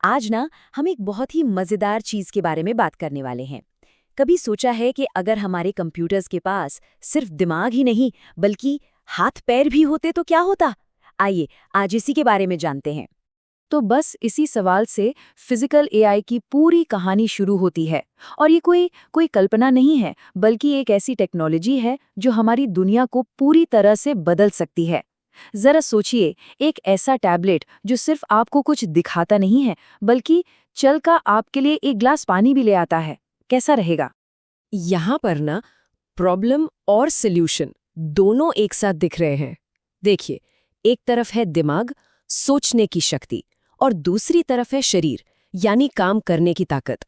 आज ना हम एक बहुत ही मजेदार चीज के बारे में बात करने वाले हैं। कभी सोचा है कि अगर हमारे कंप्यूटर्स के पास सिर्फ दिमाग ही नहीं बल्कि हाथ पैर भी होते तो क्या होता? आइए आज इसी के बारे में जानते हैं। तो बस इसी सवाल से फिजिकल एआई की पूरी कहानी शुरू होती है। और ये कोई कोई कल्पना नहीं है, बल्कि एक ऐसी टेक्नोलॉजी है जो हमारी दुनिया को पूरी तरह से बदल सकती है। जरा सोचिए, एक ऐसा टैबलेट जो सिर्फ आपको कुछ दिखाता नहीं है, बल्कि चल का आपके लिए एक ग्लास पानी भी ले आता है। कैसा रहेगा? यहाँ पर ना प्रॉब्लम और सॉल्यूशन दोनों एक साथ दिख रहे हैं। देखिए, एक तरफ है दिमाग, सोचने की शक्ति, और दूसरी तरफ है शरीर, यानी काम करने की ताकत।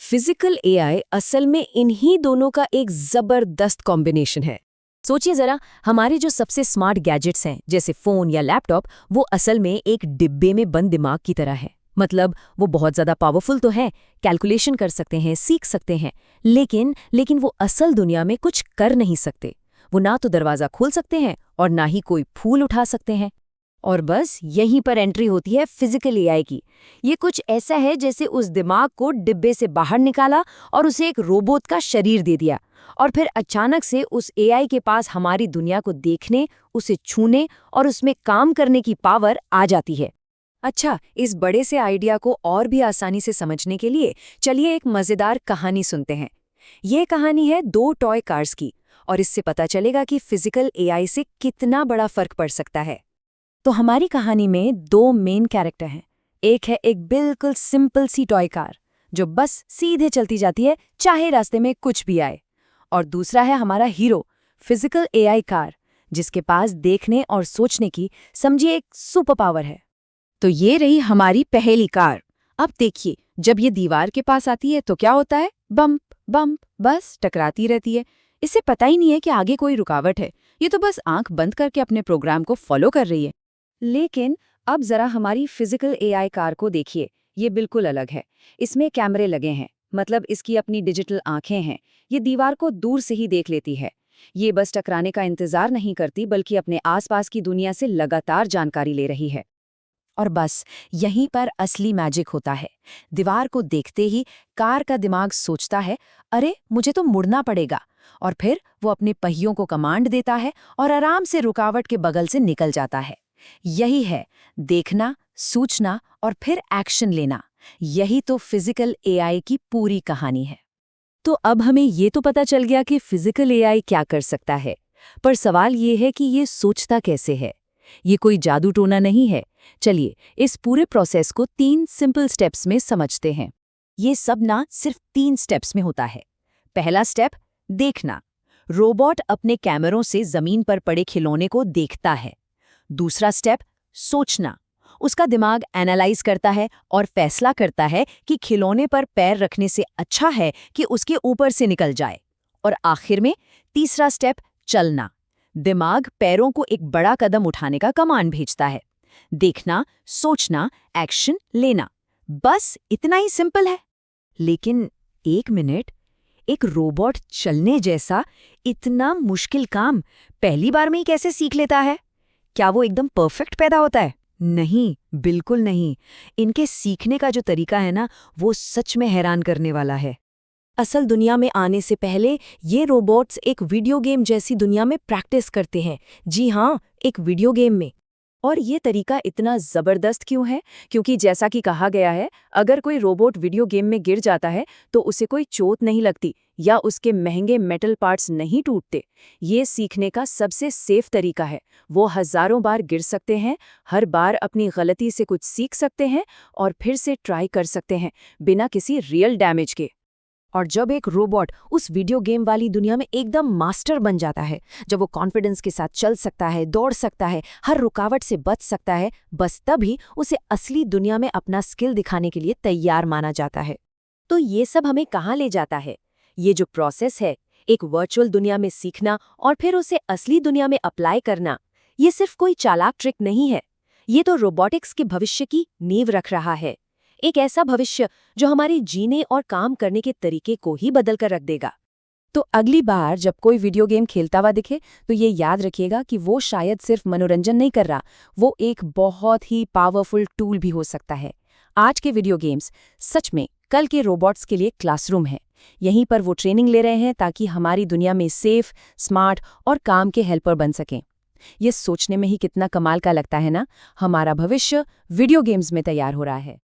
फिजिकल एआई असल में इन्हीं दोनों का एक जबरदस्त कॉम्बिनेशन है। सोचिए जरा, हमारे जो सबसे स्मार्ट गैजेट्स हैं जैसे फोन या लैपटॉप, वो असल में एक डिब्बे में बंद दिमाग की तरह है। मतलब वो बहुत ज्यादा पावरफुल तो है, कैलकुलेशन कर सकते हैं, सीख सकते हैं, लेकिन वो असल दुनिया में कुछ कर नहीं सकते। वो ना तो दरवाजा खोल सकते हैं और ना ही कोई फूल उठा सकते हैं। और बस यहीं पर एंट्री होती है फिजिकल एआई की। ये कुछ ऐसा है जैसे उस दिमाग को डिब्बे से बाहर निकाला और उसे एक रोबोट का शरीर दे दिया, और फिर अचानक से उस एआई के पास हमारी दुनिया को देखने, उसे छूने और उसमें काम करने की पावर आ जाती है। अच्छा, इस बड़े से आइडिया को और भी आसानी से समझने के लिए चलिए एक मजेदार कहानी सुनते हैं। ये कहानी है दो टॉय कार्स की, और इससे पता चलेगा कि फिजिकल एआई से कितना बड़ा फर्क पड़ सकता है। तो हमारी कहानी में दो मेन कैरेक्टर हैं। एक है एक बिल्कुल सिंपल सी टॉय कार जो बस सीधे चलती जाती है, चाहे रास्ते में कुछ भी आए। और दूसरा है हमारा हीरो, फिजिकल एआई कार, जिसके पास देखने और सोचने की, समझिए, एक सुपर पावर है। तो ये रही हमारी पहेली कार। अब देखिए, जब ये दीवार के पास आती है तो क्या होता है? बम्प बम्प, बस टकराती रहती है। इसे पता ही नहीं है कि आगे कोई रुकावट है। ये तो बस आंख बंद करके अपने प्रोग्राम को फॉलो कर रही है। लेकिन अब जरा हमारी फिजिकल एआई कार को देखिए। ये बिल्कुल अलग है। इसमें कैमरे लगे हैं, मतलब इसकी अपनी डिजिटल आंखें हैं। ये दीवार को दूर से ही देख लेती है। ये बस टकराने का इंतजार नहीं करती, बल्कि अपने आसपास की दुनिया से लगातार जानकारी ले रही है। और बस यहीं पर असली मैजिक होता है। दीवार को देखते ही कार का दिमाग सोचता है, अरे मुझे तो मुड़ना पड़ेगा। और फिर वो अपने पहियों को कमांड देता है और आराम से रुकावट के बगल से निकल जाता है। यही है देखना, सूचना और फिर एक्शन लेना। यही तो फिजिकल एआई की पूरी कहानी है। तो अब हमें ये तो पता चल गया कि फिजिकल एआई क्या कर सकता है, पर सवाल ये है कि ये सोचता कैसे है। ये कोई जादू टोना नहीं है। चलिए इस पूरे प्रोसेस को 3 सिंपल स्टेप्स में समझते हैं। ये सब ना सिर्फ 3 स्टेप्स में होता है। पहला स्टेप, देखना। रोबोट अपने कैमरों से जमीन पर पड़े खिलौने को देखता है। दूसरा स्टेप, सोचना। उसका दिमाग एनालाइज करता है और फैसला करता है कि खिलौने पर पैर रखने से अच्छा है कि उसके ऊपर से निकल जाए। और आखिर में तीसरा स्टेप, चलना। दिमाग पैरों को एक बड़ा कदम उठाने का कमांड भेजता है। देखना, सोचना, एक्शन लेना। बस इतना ही सिंपल है। लेकिन एक मिनट, एक रोबोट चलने जैसा इतना मुश्किल काम पहली बार में ही कैसे सीख लेता है? क्या वो एकदम परफेक्ट पैदा होता है? नहीं, बिल्कुल नहीं। इनके सीखने का जो तरीका है ना, वो सच में हैरान करने वाला है। असल दुनिया में आने से पहले ये रोबोट्स एक वीडियो गेम जैसी दुनिया में प्रैक्टिस करते हैं। जी हाँ, एक वीडियो गेम में। और ये तरीका इतना ज़बरदस्त क्यों है? क्योंकि जैसा कि कहा गया है, अगर कोई रोबोट वीडियो गेम में गिर जाता है तो उसे कोई चोट नहीं लगती या उसके महंगे मेटल पार्ट्स नहीं टूटते। ये सीखने का सबसे सेफ तरीका है। वो हज़ारों बार गिर सकते हैं, हर बार अपनी गलती से कुछ सीख सकते हैं और फिर से ट्राई कर सकते हैं, बिना किसी रियल डैमेज के। और जब एक रोबोट उस वीडियो गेम वाली दुनिया में एकदम मास्टर बन जाता है, जब वो कॉन्फिडेंस के साथ चल सकता है, दौड़ सकता है, हर रुकावट से बच सकता है, बस तभी उसे असली दुनिया में अपना स्किल दिखाने के लिए तैयार माना जाता है। तो ये सब हमें कहाँ ले जाता है? ये जो प्रोसेस है, एक वर्चुअल दुनिया में सीखना और फिर उसे असली दुनिया में अप्लाई करना, ये सिर्फ कोई चालाक ट्रिक नहीं है। ये तो रोबोटिक्स के भविष्य की नींव रख रहा है। एक ऐसा भविष्य जो हमारे जीने और काम करने के तरीके को ही बदल कर रख देगा। तो अगली बार जब कोई वीडियो गेम खेलता हुआ दिखे, तो ये याद रखिएगा कि वो शायद सिर्फ मनोरंजन नहीं कर रहा, वो एक बहुत ही पावरफुल टूल भी हो सकता है। आज के वीडियो गेम्स सच में कल के रोबोट्स के लिए क्लासरूम है। यहीं पर वो ट्रेनिंग ले रहे हैं ताकि हमारी दुनिया में सेफ, स्मार्ट और काम के हेल्पर बन सकें। ये सोचने में ही कितना कमाल का लगता है ना, हमारा भविष्य वीडियो गेम्स में तैयार हो रहा है।